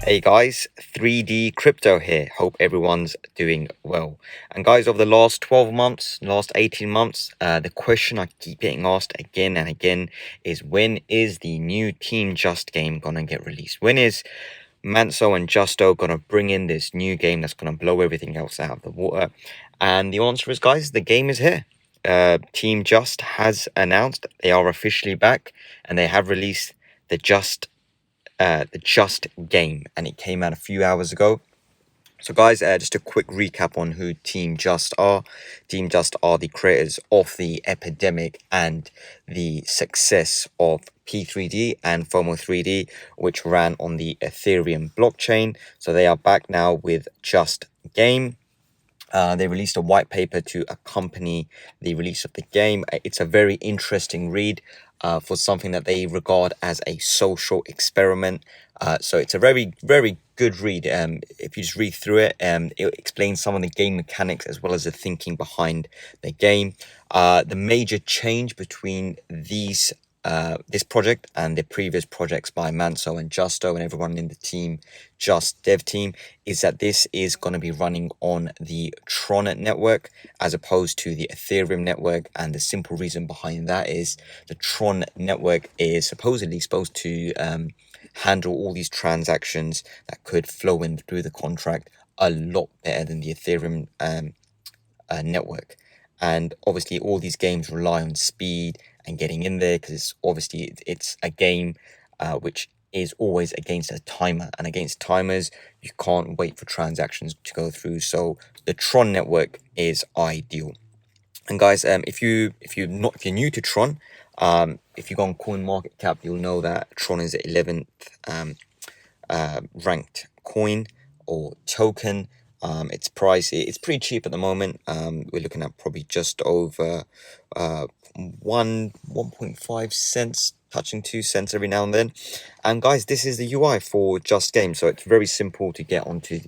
Hey guys, 3D Crypto here. Hope everyone's doing well. And guys, over the last 12 months, last 18 months, the question I keep getting asked again and again is, when is the new Team Just game gonna get released? When is Manso and Justo gonna bring in this new game that's gonna blow everything else out of the water? And the answer is, guys, the game is here. Team Just has announced they are officially back, and they have released the Just game, and it came out a few hours ago. So guys, just a quick recap on who Team Just are. Team Just are the creators of the epidemic and the success of P3D and FOMO 3D, which ran on the Ethereum blockchain. So they are back now with Just Game. They released a white paper to accompany the release of the game. It's a very interesting read for something that they regard as a social experiment. So it's a very, very good read. If you just read through it, it explains some of the game mechanics as well as the thinking behind the game. The major change between this project and the previous projects by Manso and Justo and everyone in the team, Just dev team, is that this is going to be running on the TRON network as opposed to the Ethereum network. And the simple reason behind that is the TRON network is supposedly supposed to handle all these transactions that could flow in through the contract a lot better than the Ethereum network. And obviously all these games rely on speed and getting in there, because obviously it's a game which is always against a timer, and against timers you can't wait for transactions to go through. So the Tron network is ideal. And guys, if you're new to Tron, if you go on CoinMarketCap, you'll know that Tron is the 11th ranked coin or token. Its price, it's pretty cheap at the moment. We're looking at probably just over 1.5 cents, touching 2 cents every now and then. And guys, this is the UI for Just Game, so it's very simple to get onto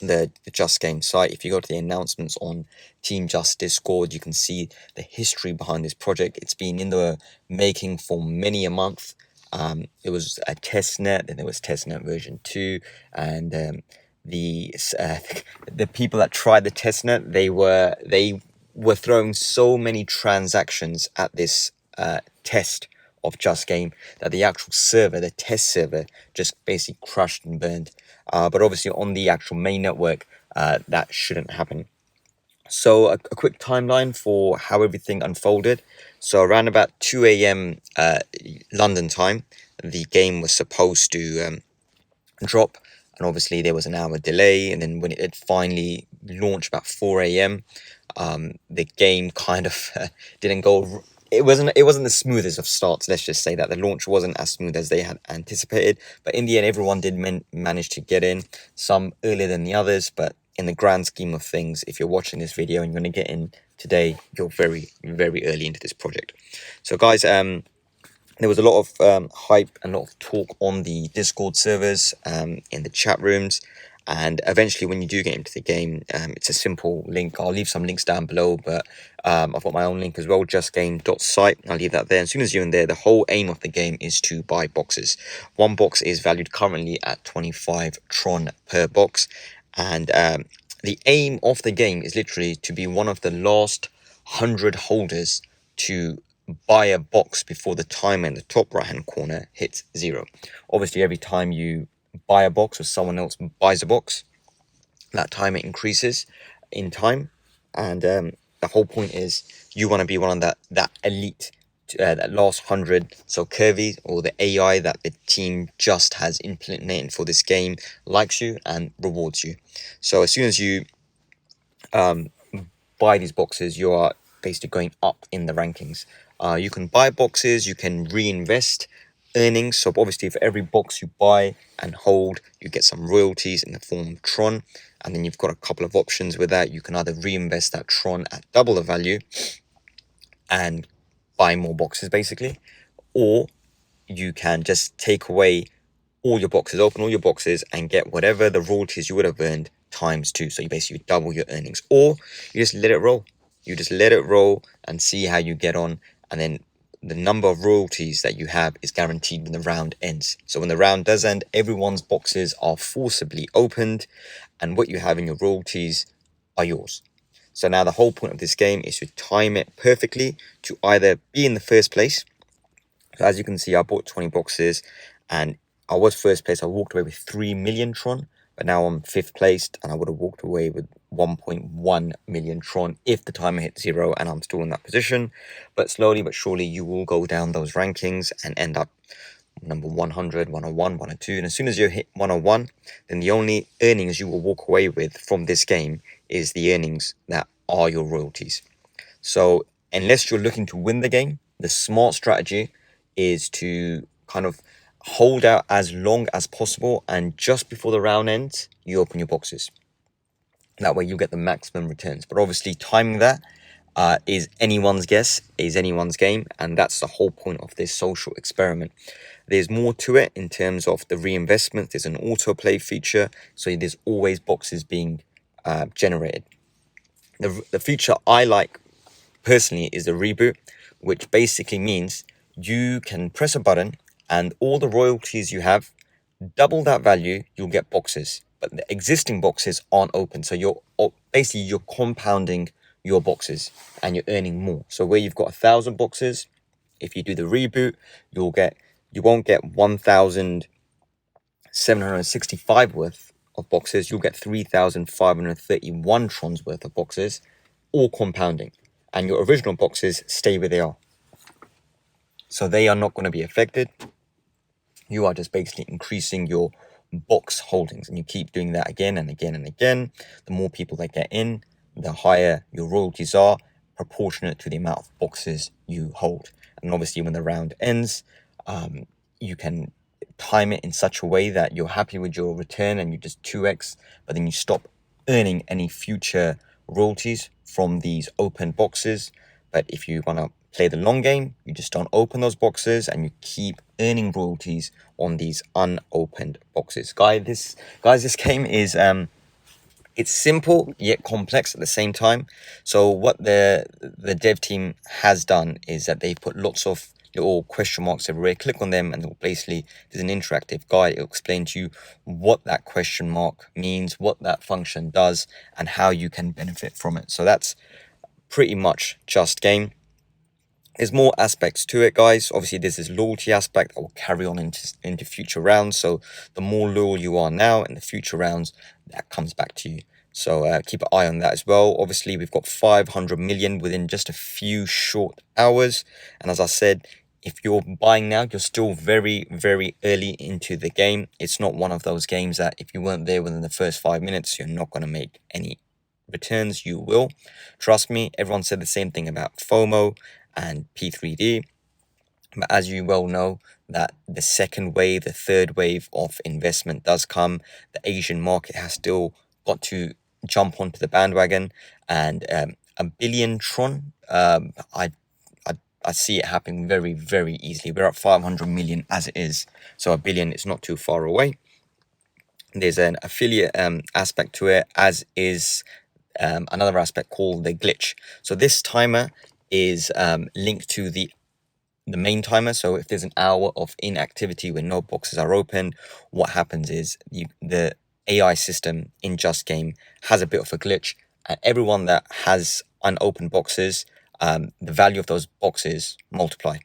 the Just Game site. If you go to the announcements on Team Just Discord, you can see the history behind this project. It's been in the making for many a month. It was a testnet, then there was testnet version 2, and the people that tried the testnet, they were throwing so many transactions at this test of Just Game that the actual server, the test server, just basically crashed and burned. But obviously on the actual main network, that shouldn't happen. So a quick timeline for how everything unfolded. So around about 2 a.m. London time, the game was supposed to drop, and obviously there was an hour delay, and then when it had finally launched about 4 a.m, the game kind of didn't go. It wasn't the smoothest of starts. Let's just say that the launch wasn't as smooth as they had anticipated, but in the end everyone did manage to get in, some earlier than the others. But in the grand scheme of things, if you're watching this video and you're going to get in today, you're very, very early into this project. So guys, there was a lot of hype and a lot of talk on the Discord servers, in the chat rooms, and eventually when you do get into the game, it's a simple link. I'll leave some links down below, but I've got my own link as well, justgame.site. I'll leave that there. As soon as you're in there, the whole aim of the game is to buy boxes. One box is valued currently at 25 Tron per box, and the aim of the game is literally to be one of the last 100 holders to buy a box before the timer in the top right hand corner hits 0. Obviously every time you buy a box or someone else buys a box, that timer increases in time. And the whole point is you want to be one of that elite, that last 100. So CURVY, or the AI that the team just has implemented for this game, likes you and rewards you. So as soon as you buy these boxes, you are basically going up in the rankings. You can buy boxes, you can reinvest earnings. So obviously for every box you buy and hold, you get some royalties in the form of Tron. And then you've got a couple of options with that. You can either reinvest that Tron at double the value and buy more boxes basically, or you can just take away all your boxes, open all your boxes, and get whatever the royalties you would have earned times 2. So you basically double your earnings, or you just let it roll. You just let it roll and see how you get on. And then the number of royalties that you have is guaranteed when the round ends. So when the round does end, everyone's boxes are forcibly opened, and what you have in your royalties are yours. So now the whole point of this game is to time it perfectly to either be in the first place. So as you can see, I bought 20 boxes and I was first place. I walked away with 3 million Tron, but now I'm 5th placed and I would have walked away with 1.1 million Tron if the timer hit 0 and I'm still in that position. But slowly but surely you will go down those rankings and end up number 100, 101, 102. And as soon as you hit 101, then the only earnings you will walk away with from this game is the earnings that are your royalties. So unless you're looking to win the game, the smart strategy is to kind of hold out as long as possible, and just before the round ends, you open your boxes. That way you get the maximum returns. But obviously timing that is anyone's guess, is anyone's game, and that's the whole point of this social experiment. There's more to it in terms of the reinvestment. There's an autoplay feature, so there's always boxes being generated. The feature I like personally is the reboot, which basically means you can press a button and all the royalties you have, double that value, you'll get boxes. But the existing boxes aren't open, so you're compounding your boxes and you're earning more. So where you've got 1,000 boxes, if you do the reboot, you won't get 1,765 worth of boxes. You'll get 3,531 Trons worth of boxes, all compounding, and your original boxes stay where they are. So they are not going to be affected. You are just basically increasing your box holdings, and you keep doing that again and again and again. The more people that get in, the higher your royalties are, proportionate to the amount of boxes you hold. And obviously when the round ends, you can time it in such a way that you're happy with your return and you just 2x, but then you stop earning any future royalties from these open boxes. But if you want to play the long game, you just don't open those boxes and you keep earning royalties on these unopened boxes. Guys, this game is it's simple yet complex at the same time. So what the dev team has done is that they've put lots of little question marks everywhere. Click on them and basically there's an interactive guide. It'll explain to you what that question mark means, what that function does, and how you can benefit from it. So that's pretty much Just Game. There's more aspects to it, guys. Obviously, there's this loyalty aspect that will carry on into future rounds. So the more loyal you are now in the future rounds, that comes back to you. So keep an eye on that as well. Obviously, we've got 500 million within just a few short hours. And as I said, if you're buying now, you're still very, very early into the game. It's not one of those games that if you weren't there within the first 5 minutes, you're not going to make any returns. You will. Trust me, everyone said the same thing about FOMO and P3D, but as you well know, that the second wave, the third wave of investment does come. The Asian market has still got to jump onto the bandwagon, and a billion Tron, I see it happening very, very easily. We're at 500 million as it is, so a billion is not too far away. There's an affiliate aspect to it, as is another aspect called the glitch. So this timer is linked to the main timer. So if there's an hour of inactivity when no boxes are open, what happens is the AI system in Just Game has a bit of a glitch, and everyone that has unopened boxes, the value of those boxes multiply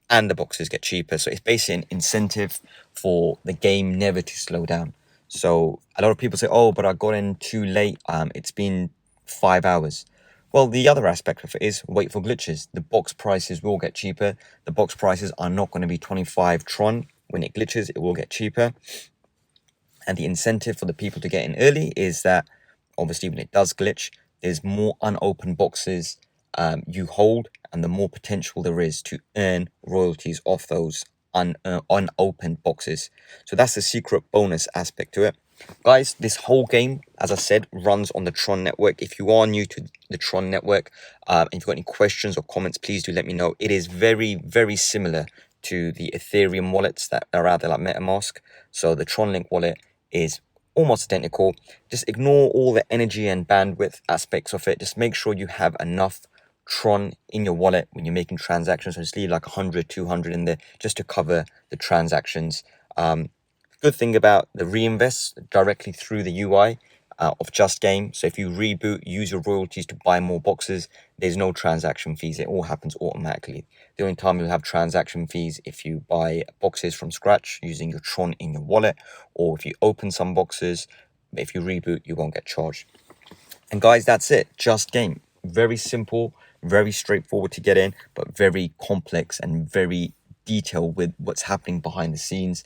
and the boxes get cheaper. So it's basically an incentive for the game never to slow down. So a lot of people say, oh, but I got in too late, it's been 5 hours. Well, the other aspect of it is wait for glitches. The box prices will get cheaper. The box prices are not going to be 25 Tron. When it glitches, it will get cheaper. And the incentive for the people to get in early is that, obviously, when it does glitch, there's more unopened boxes you hold, and the more potential there is to earn royalties off those unopened boxes. So that's the secret bonus aspect to it. Guys, this whole game, as I said, runs on the Tron network. If you are new to the Tron network, and if you've got any questions or comments, please do let me know. It is very, very similar to the Ethereum wallets that are out there like MetaMask. So the Tron Link wallet is almost identical. Just ignore all the energy and bandwidth aspects of it. Just make sure you have enough Tron in your wallet when you're making transactions. So just leave like 100, 200 in there just to cover the transactions. Good thing about the reinvest directly through the UI of Just Game. So if you reboot, use your royalties to buy more boxes, there's no transaction fees. It all happens automatically. The only time you'll have transaction fees if you buy boxes from scratch using your Tron in your wallet, or if you open some boxes. If you reboot, you won't get charged. And guys, that's it. Just Game. Very simple, very straightforward to get in, but very complex and very detailed with what's happening behind the scenes.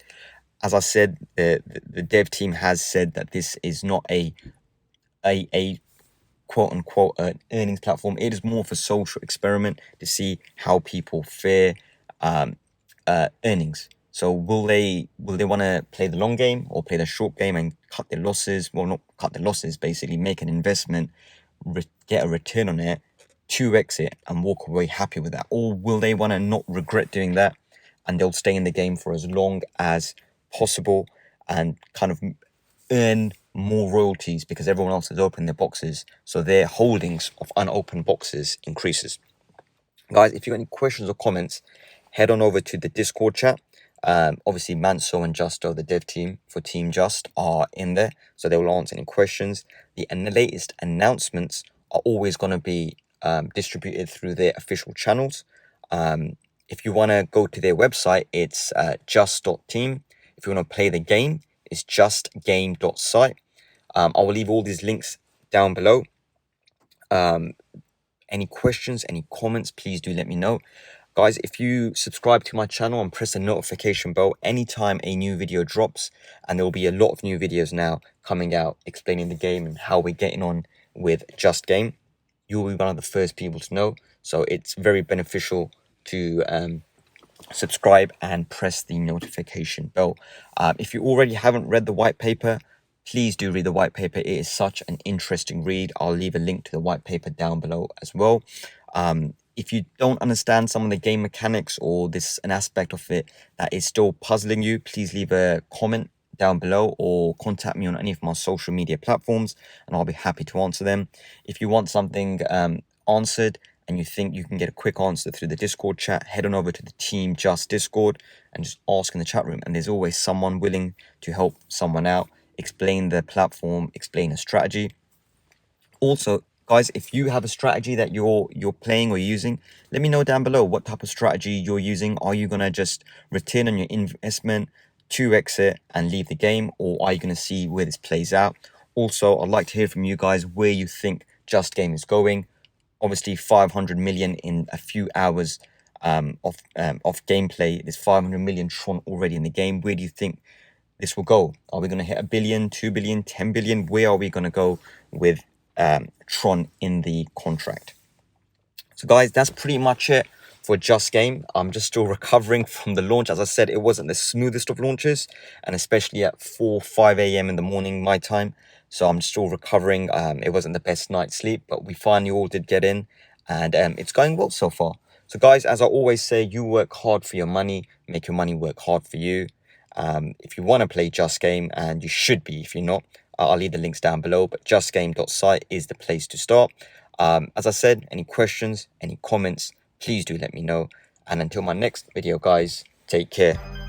As I said, the dev team has said that this is not a quote unquote earnings platform. It is more of a social experiment to see how people fare earnings. So will they want to play the long game or play the short game and cut their losses? Well, not cut their losses, basically make an investment, get a return on it, 2x it, and walk away happy with that? Or will they want to not regret doing that, and they'll stay in the game for as long as possible and kind of earn more royalties because everyone else has opened their boxes, so their holdings of unopened boxes increases? Guys, if you got any questions or comments, head on over to the Discord chat. Obviously, Manso and Justo, the dev team for Team Just, are in there, so they will answer any questions. The latest announcements are always going to be distributed through their official channels. If you want to go to their website, it's just.team. If you want to play the game, it's justgame.site. I will leave all these links down below. Any questions, any comments, please do let me know. Guys, if you subscribe to my channel and press the notification bell anytime a new video drops, and there will be a lot of new videos now coming out explaining the game and how we're getting on with Just Game, you will be one of the first people to know. So it's very beneficial to subscribe and press the notification bell. If you already haven't read the white paper, please do read the white paper. It is such an interesting read. I'll leave a link to the white paper down below as well. If you don't understand some of the game mechanics, or this an aspect of it that is still puzzling you, please leave a comment down below or contact me on any of my social media platforms and I'll be happy to answer them. If you want something answered and you think you can get a quick answer through the Discord chat, head on over to the Team Just Discord and just ask in the chat room, and there's always someone willing to help someone out, explain the platform, explain a strategy. Also, guys, if you have a strategy that you're playing or using, let me know down below what type of strategy you're using. Are you going to just return on your investment, 2x it and leave the game, or are you going to see where this plays out? Also, I'd like to hear from you guys where you think Just Game is going. Obviously, 500 million in a few hours of gameplay. There's 500 million Tron already in the game. Where do you think this will go? Are we going to hit 1 billion, 2 billion, 10 billion? Where are we going to go with Tron in the contract? So guys, that's pretty much it for Just Game. I'm just still recovering from the launch. As I said, it wasn't the smoothest of launches, and especially at 4-5 a.m. in the morning my time. So I'm still recovering. It wasn't the best night's sleep, but we finally all did get in, and it's going well so far. So guys, as I always say, you work hard for your money, make your money work hard for you. If you want to play Just Game, and you should be if you're not, I'll leave the links down below, but justgame.site is the place to start. As I said, any questions, any comments, please do let me know. And until my next video, guys, take care.